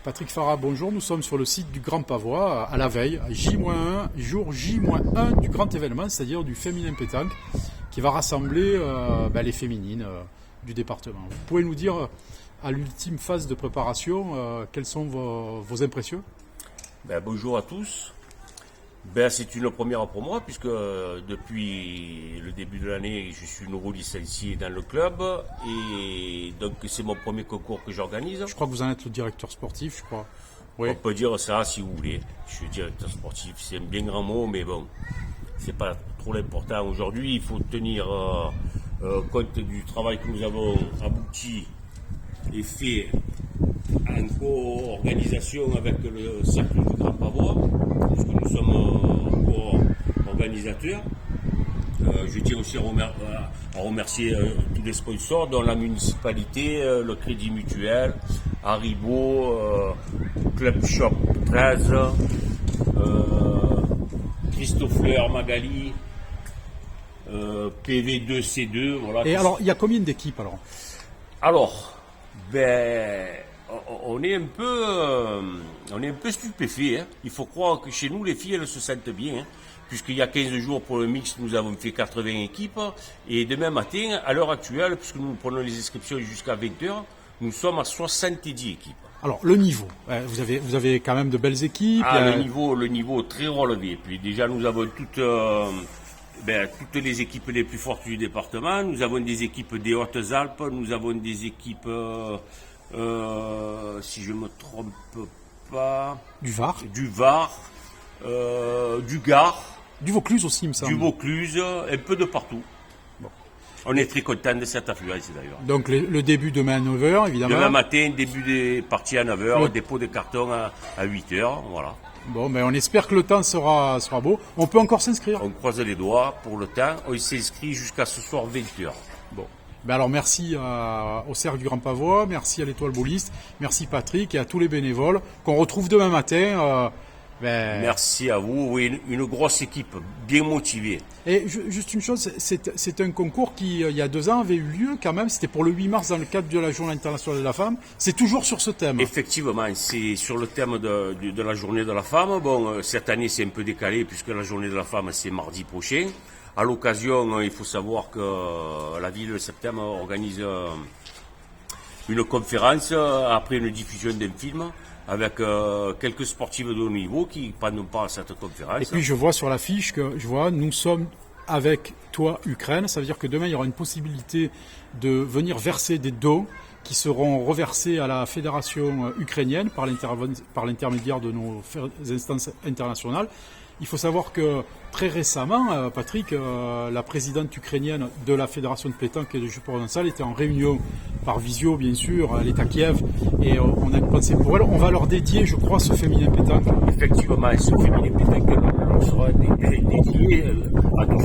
Patrick Farah, bonjour. Nous sommes sur le site du Grand Pavois, à la veille, J-1, jour J-1 du grand événement, c'est-à-dire du féminin pétanque, qui va rassembler les féminines du département. Vous pouvez nous dire, à l'ultime phase de préparation, quelles sont vos impressions? Bonjour à tous. C'est une première pour moi puisque depuis le début de l'année, je suis nouveau licencié dans le club et donc c'est mon premier concours que j'organise. Je crois que vous en êtes le directeur sportif, je crois. Oui. On peut dire ça si vous voulez. Je suis directeur sportif, c'est un bien grand mot, mais bon, c'est pas trop l'important. Aujourd'hui, il faut tenir compte du travail que nous avons abouti et fait en co-organisation avec le Cercle du Grand Pavois, puisque nous sommes co-organisateurs. Je tiens aussi à remercier tous les sponsors, dont la municipalité, le Crédit Mutuel, Haribo, Club Shop 13, Christopher Magali, PV2C2. Voilà. Et alors, il y a combien d'équipes alors? Alors, on est un peu stupéfait. Hein. Il faut croire que chez nous, les filles, elles se sentent bien. Hein, puisqu'il y a 15 jours pour le mix, nous avons fait 80 équipes. Et demain matin, à l'heure actuelle, puisque nous prenons les inscriptions jusqu'à 20h, nous sommes à 70 équipes. Alors, le niveau, vous avez quand même de belles équipes. Le niveau très relevé. Puis déjà, nous avons toutes les équipes les plus fortes du département. Nous avons des équipes des Hautes-Alpes, nous avons des équipes, si je ne me trompe pas, du Var, du Gard, du Vaucluse aussi, il me semble. Du Vaucluse, un peu de partout. Bon. On est très content de cette affluence d'ailleurs. Donc le début demain à 9h, évidemment. Demain matin, début des parties à 9h, dépôt de cartons à 8h, voilà. Bon, on espère que le temps sera beau. On peut encore s'inscrire. On croise les doigts pour le temps. On s'inscrit jusqu'à ce soir 20h. Bon. Alors merci au Cercle du Grand Pavois, merci à l'Étoile Bouliste, merci Patrick et à tous les bénévoles qu'on retrouve demain matin. Merci à vous. Oui, une grosse équipe, bien motivée. Et juste une chose, c'est un concours qui, il y a 2 ans, avait eu lieu quand même. C'était pour le 8 mars dans le cadre de la Journée internationale de la femme. C'est toujours sur ce thème. Effectivement, c'est sur le thème de la Journée de la femme. Bon, cette année, c'est un peu décalé puisque la Journée de la femme, c'est mardi prochain. À l'occasion, il faut savoir que la ville de Septembre organise une conférence après une diffusion d'un film avec quelques sportifs de haut niveau qui prennent part à cette conférence. Et puis je vois sur l'affiche que nous sommes avec toi Ukraine. Ça veut dire que demain il y aura une possibilité de venir verser des dons qui seront reversés à la fédération ukrainienne par l'intermédiaire de nos instances internationales. Il faut savoir que très récemment, Patrick, la présidente ukrainienne de la fédération de pétanque et de jeux provençal était en réunion par visio, bien sûr, elle est à Kiev et on a une pensée pour elle. On va leur dédier, je crois, ce féminin pétanque. Effectivement, ce féminin pétanque sera dédié à tout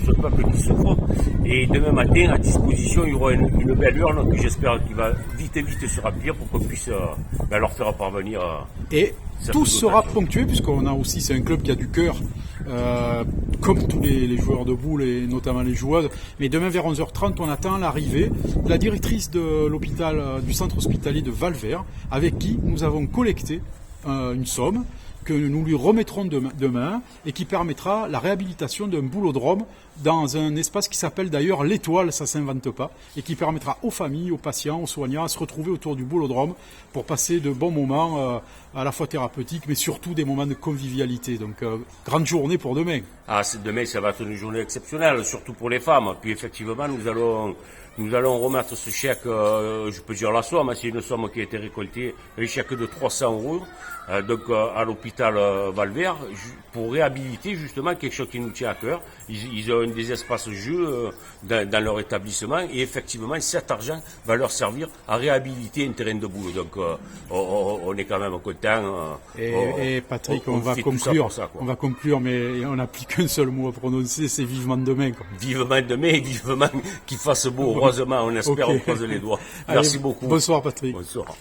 ce peuple qui souffre. Et demain matin, à disposition, il y aura une belle urne que j'espère qu'il va vite se remplir pour qu'on puisse leur faire parvenir. Et tout sera ponctué, puisqu'on a aussi, c'est un club qui a du cœur, comme tous les joueurs de boules et notamment les joueuses. Mais demain vers 11h30, on attend l'arrivée de la directrice de l'hôpital, du centre hospitalier de Valvert, avec qui nous avons collecté une somme que nous lui remettrons demain et qui permettra la réhabilitation d'un boulodrome dans un espace qui s'appelle d'ailleurs l'Étoile, ça ne s'invente pas, et qui permettra aux familles, aux patients, aux soignants à se retrouver autour du boulodrome pour passer de bons moments à la fois thérapeutiques, mais surtout des moments de convivialité. Donc, grande journée pour demain. Demain, ça va être une journée exceptionnelle, surtout pour les femmes. Puis effectivement, nous allons remettre ce chèque, je peux dire la somme, c'est une somme qui a été récoltée, un chèque de 300 € à l'hôpital Valvert, pour réhabiliter justement quelque chose qui nous tient à cœur. Ils ont des espaces jeux dans leur établissement et effectivement cet argent va leur servir à réhabiliter un terrain de boule. Donc on est quand même content. Et Patrick, on va conclure, mais on n'a plus qu'un seul mot à prononcer, c'est vivement demain. Vivement demain et vivement qu'il fasse beau. Heureusement, on espère, on croise les doigts. Merci beaucoup. Bonsoir Patrick. Bonsoir.